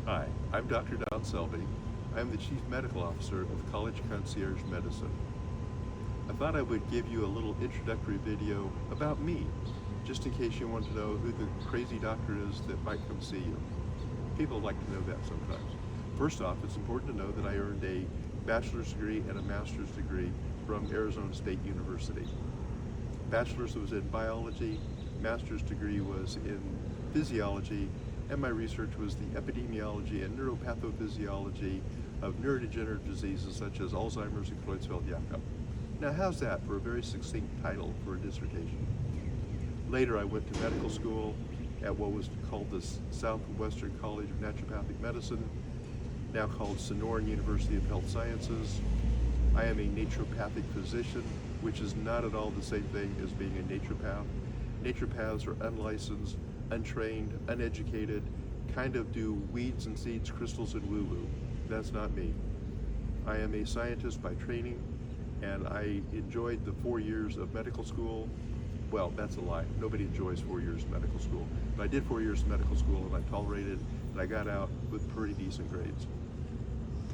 Hi, I'm Dr. Selvey. I'm the Chief Medical Officer of College Concierge Medicine. I thought I would give you a little introductory video about me, just in case you want to know who the crazy doctor is that might come see you. People like to know that sometimes. First off, it's important to know that I earned a bachelor's degree and a master's degree from Arizona State University. Bachelor's was in biology, master's degree was in physiology, and my research was the epidemiology and neuropathophysiology of neurodegenerative diseases such as Alzheimer's and Creutzfeldt-Jakob. Now, how's that for a very succinct title for a dissertation? Later, I went to medical school at what was called the Southwestern College of Naturopathic Medicine, now called Sonoran University of Health Sciences. I am a naturopathic physician, which is not at all the same thing as being a naturopath. Naturopaths are unlicensed, untrained, uneducated, kind of do weeds and seeds, crystals and woo-woo. That's not me. I am a scientist by training, and I enjoyed the 4 years of medical school. Well, that's a lie. Nobody enjoys 4 years of medical school. But I did 4 years of medical school, and I tolerated, and I got out with pretty decent grades.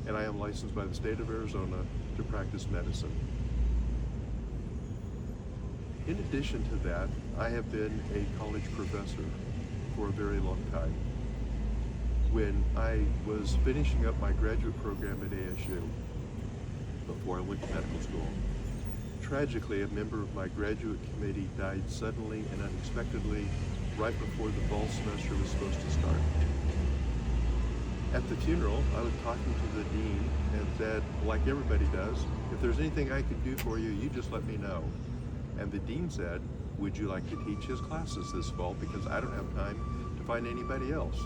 And I am licensed by the state of Arizona to practice medicine. In addition to that, I have been a college professor for a very long time. When I was finishing up my graduate program at ASU, before I went to medical school, tragically, a member of my graduate committee died suddenly and unexpectedly right before the fall semester was supposed to start. At the funeral, I was talking to the dean and said, like everybody does, if there's anything I can do for you, you just let me know. And the dean said, would you like to teach his classes this fall, because I don't have time to find anybody else.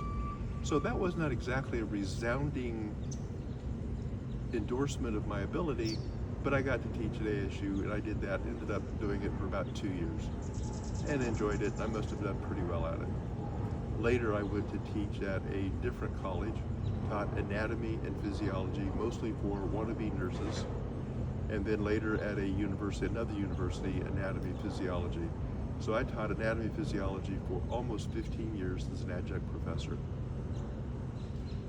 So that was not exactly a resounding endorsement of my ability, but I got to teach at ASU, and I did that, ended up doing it for about 2 years, and enjoyed it. I must have done pretty well at it. Later, I went to teach at a different college, taught anatomy and physiology, mostly for wannabe nurses, and then later at a university, another university, anatomy and physiology. So I taught anatomy and physiology for almost 15 years as an adjunct professor.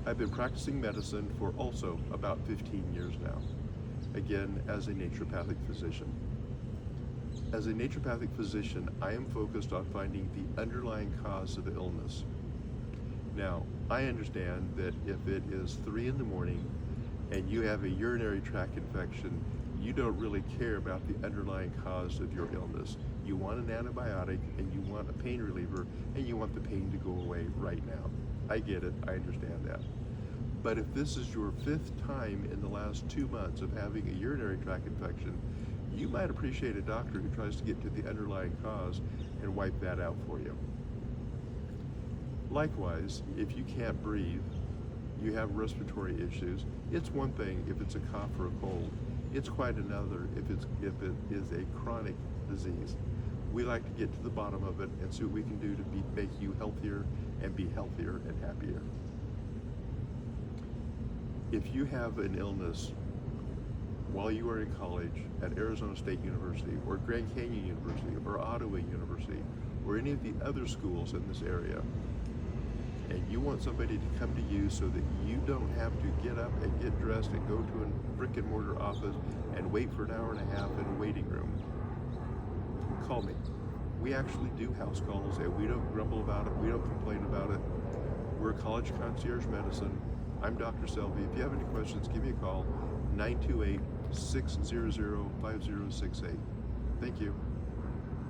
I've been practicing medicine for also about 15 years now, again as a naturopathic physician. As a naturopathic physician, I am focused on finding the underlying cause of the illness. Now, I understand that if it is 3 in the morning and you have a urinary tract infection, you don't really care about the underlying cause of your illness. You want an antibiotic, and you want a pain reliever, and you want the pain to go away right now. I get it, I understand that. But if this is your 5th time in the last 2 months of having a urinary tract infection, you might appreciate a doctor who tries to get to the underlying cause and wipe that out for you. Likewise, if you can't breathe, you have respiratory issues, it's one thing if it's a cough or a cold. It's quite another if it is a chronic disease. We like to get to the bottom of it and see what we can do to make you healthier and be healthier and happier. If you have an illness while you are in college at Arizona State University or Grand Canyon University or Ottawa University or any of the other schools in this area, and you want somebody to come to you so that you don't have to get up and get dressed and go to a brick and mortar office and wait for an hour and a half in a waiting room, call me. We actually do house calls, and we don't grumble about it, we don't complain about it. We're College Concierge Medicine. I'm Dr. Selvey. If you have any questions, give me a call, 928-600-5068. Thank you.